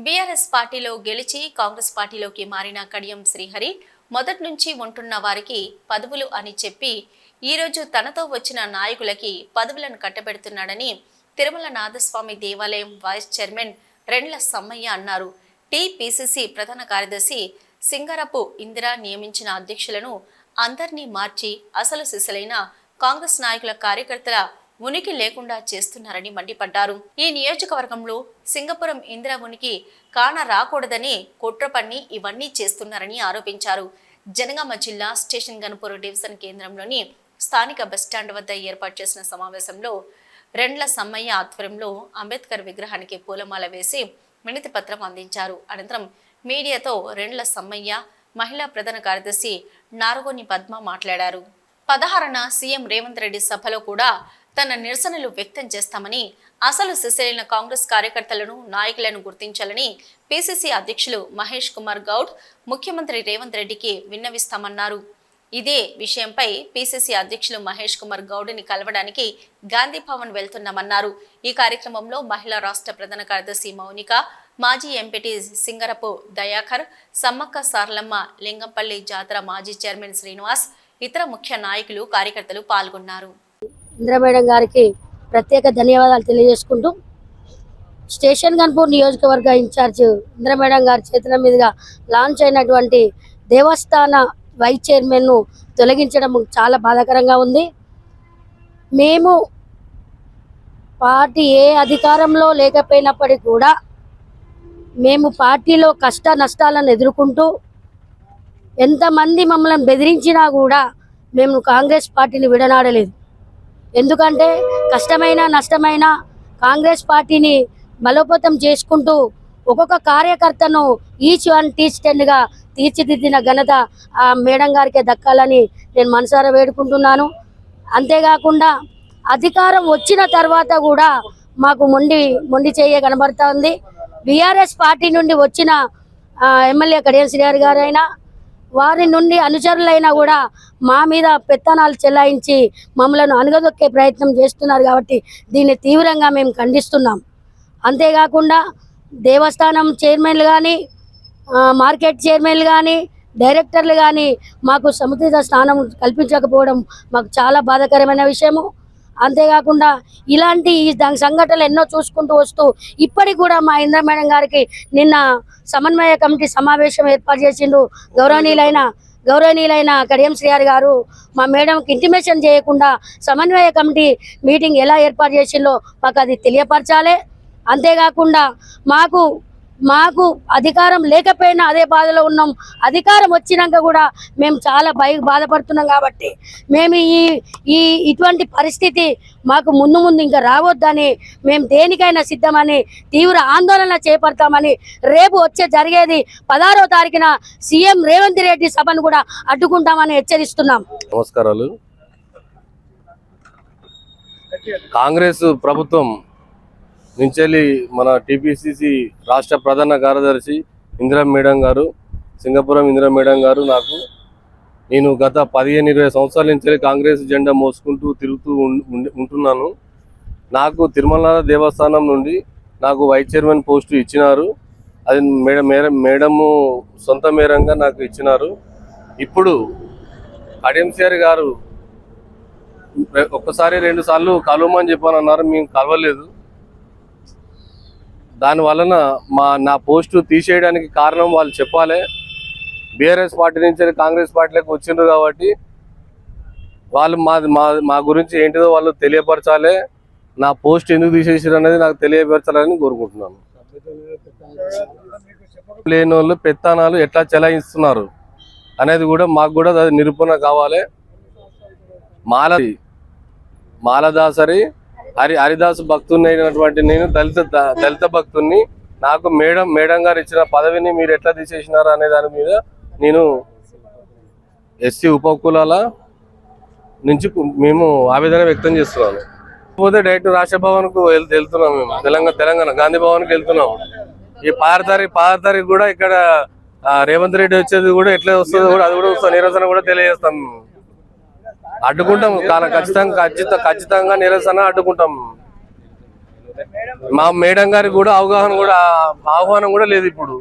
BRS పార్టీలో గెలిచి కాంగ్రెస్ పార్టీలోకి మారిన కడియం శ్రీహరి మొదటి నుంచి ఉంటున్న వారికి పదవులు అని చెప్పి ఈరోజు తనతో వచ్చిన నాయకులకి పదవులను కట్టబెడుతున్నాడని తిరుమల నాథస్వామి దేవాలయం వైస్ చైర్మన్ రెండ్ల సమ్మయ్య అన్నారు. టీపీసీసీ ప్రధాన కార్యదర్శి సింగరపు ఇందిరా నియమించిన అధ్యక్షులను అందరినీ మార్చి అసలు సిసలైన కాంగ్రెస్ నాయకుల కార్యకర్తల ఉనికి లేకుండా చేస్తున్నారని మండిపడ్డారు. ఈ నియోజకవర్గంలో సింగపురం ఇందిరా ఉనికి కాన రాకూడదని కుట్రపన్ని ఇవన్నీ చేస్తున్నారని ఆరోపించారు. జనగామ జిల్లా స్టేషన్ గన్పూర్ డివిజన్ కేంద్రంలోని స్థానిక బస్టాండ్ వద్ద ఏర్పాటు చేసిన సమావేశంలో రెండ్ల సమ్మయ్య ఆధ్వర్యంలో అంబేద్కర్ విగ్రహానికి పూలమాల వేసి వినతి పత్రం అందించారు. అనంతరం మీడియాతో రెండ్ల సమ్మయ్య, మహిళా ప్రధాన కార్యదర్శి నారగోని పద్మ మాట్లాడారు. 16న సీఎం రేవంత్ రెడ్డి సభలో కూడా తన నిరసనలు వ్యక్తం చేస్తామని, అసలు సిసలైన కాంగ్రెస్ కార్యకర్తలను నాయకులను గుర్తించాలని పీసీసీ అధ్యక్షులు మహేష్ కుమార్ గౌడ్ ముఖ్యమంత్రి రేవంత్ రెడ్డికి విన్నవిస్తామన్నారు. ఇదే విషయంపై పీసీసీ అధ్యక్షులు మహేష్ కుమార్ గౌడ్ని కలవడానికి గాంధీ భవన్ వెళ్తున్నామన్నారు. ఈ కార్యక్రమంలో మహిళా రాష్ట్ర ప్రధాన కార్యదర్శి మౌనిక, మాజీ ఎంపీటీ సింగరపు దయాకర్, సమ్మక్క సార్లమ్మ, లింగంపల్లి జాతర మాజీ చైర్మన్ శ్రీనివాస్, ఇతర ముఖ్య నాయకులు కార్యకర్తలు పాల్గొన్నారు. ఇందిరా మేడం గారికి ప్రత్యేక ధన్యవాదాలు తెలియజేసుకుంటూ, స్టేషన్ గన్పూర్ నియోజకవర్గ ఇన్ఛార్జ్ ఇందిరా మేడం గారి చేతుల మీదుగా లాంచ్ అయినటువంటి దేవస్థాన వైస్ చైర్మన్ను తొలగించడం చాలా బాధాకరంగా ఉంది. మేము పార్టీ ఏ అధికారంలో లేకపోయినప్పటికీ కూడా మేము పార్టీలో కష్ట నష్టాలను ఎదుర్కొంటూ ఎంతమంది మమ్మల్ని బెదిరించినా కూడా మేము కాంగ్రెస్ పార్టీని విడనాడలేదు. ఎందుకంటే కష్టమైన నష్టమైన కాంగ్రెస్ పార్టీని బలోపేతం చేసుకుంటూ ఒక్కొక్క కార్యకర్తను ఈచ్ వన్ టీచ్ 10గా తీర్చిదిద్దిన ఘనత ఆ మేడం గారికే దక్కాలని నేను మనసారా వేడుకుంటున్నాను. అంతేకాకుండా అధికారం వచ్చిన తర్వాత కూడా మాకు మొండి చేయ కనబడతా ఉంది. బీఆర్ఎస్ పార్టీ నుండి వచ్చిన ఎమ్మెల్యే కడియం శ్రీహరి గారైనా వారి నుండి అనుచరులైనా కూడా మా మీద పెత్తనాలు చెలాయించి మమ్మలను అణగదొక్కే ప్రయత్నం చేస్తున్నారు. కాబట్టి దీన్ని తీవ్రంగా మేము ఖండిస్తున్నాం. అంతేకాకుండా దేవస్థానం చైర్మన్లు కానీ, మార్కెట్ చైర్మన్లు కానీ, డైరెక్టర్లు కానీ మాకు సముచిత స్థానం కల్పించకపోవడం మాకు చాలా బాధాకరమైన విషయము. అంతేకాకుండా ఇలాంటి సంఘటనలు ఎన్నో చూసుకుంటూ వస్తూ ఇప్పటికి కూడా మా ఇందిరా మేడం గారికి నిన్న సమన్వయ కమిటీ సమావేశం ఏర్పాటు చేసిండు గౌరవనీయులైన కడియం శ్రీహరి గారు. మా మేడంకి ఇంటిమేషన్ చేయకుండా సమన్వయ కమిటీ మీటింగ్ ఎలా ఏర్పాటు చేసిందో మాకు అది తెలియపరచాలి. అంతేకాకుండా మాకు అధికారం లేకపోయినా అదే బాధలో ఉన్నాం. అధికారం వచ్చినాక కూడా మేము చాలా బాధపడుతున్నాం. కాబట్టి మేము ఇటువంటి పరిస్థితి మాకు ముందు ఇంకా రావద్దని మేము దేనికైనా సిద్ధమని తీవ్ర ఆందోళన చేపడతామని, రేపు జరిగేది 16వ తారీఖున సీఎం రేవంత్ రెడ్డి సభను కూడా అడ్డుకుంటామని హెచ్చరిస్తున్నాం. నమస్కారాలు. కాంగ్రెస్ ప్రభుత్వం నుంచి మన టీపీసీసీ రాష్ట్ర ప్రధాన కార్యదర్శి ఇందిరా మేడం గారు, సింగపురం ఇందిరా మేడం గారు, నేను గత 15-20 సంవత్సరాల నుంచి కాంగ్రెస్ జెండా మోసుకుంటూ తిరుగుతూ ఉంటున్నాను. నాకు తిరుమల దేవస్థానం నుండి నాకు వైస్ చైర్మన్ పోస్టు ఇచ్చినారు. అది మేడము సొంత మేరంగా నాకు ఇచ్చినారు. ఇప్పుడు కడియం శ్రీహరి గారు ఒక్కసారి 2 సార్లు కలవమని చెప్పని అన్నారు. మేము కలవలేదు. దాని వలన నా పోస్టు తీసేయడానికి కారణం వాళ్ళు చెప్పాలి. బీఆర్ఎస్ పార్టీ నుంచి కాంగ్రెస్ పార్టీలోకి వచ్చిండ్రు కాబట్టి వాళ్ళు మా గురించి ఏంటిదో వాళ్ళు తెలియపరచాలి. నా పోస్ట్ ఎందుకు తీసేసారు అనేది నాకు తెలియపరచాలని కోరుకుంటున్నాను. లేని వాళ్ళు పెత్తనాలు ఎట్లా చెలాయిస్తున్నారు అనేది కూడా మాకు కూడా అది నిరూపణ కావాలి. మాలదాసరి హరిదాసు భక్తుని అయినటువంటి నేను దళిత భక్తుని. నాకు మేడం గారు ఇచ్చిన పదవిని మీరు ఎట్లా తీసేసినారు అనే దాని మీద నేను ఎస్సీ ఉపకులాల నుంచి మేము ఆవేదన వ్యక్తం చేస్తున్నాను. పోతే డైరెక్ట్ రాష్ట్ర భవన్కు వెళ్తున్నాం. మేము తెలంగాణ గాంధీ భవన్కి వెళ్తున్నాం. ఈ 16 తారీఖు కూడా ఇక్కడ రేవంత్ రెడ్డి వచ్చేది కూడా ఎట్లా వస్తుందో కూడా అది కూడా నిరసన కూడా తెలియజేస్తాం. అడ్డుకుంటాం. ఖచ్చితంగా నిరసన అడ్డుకుంటాం. మా మేడం గారికి కూడా అవగాహన కూడా ఆహ్వానం కూడా లేదు ఇప్పుడు.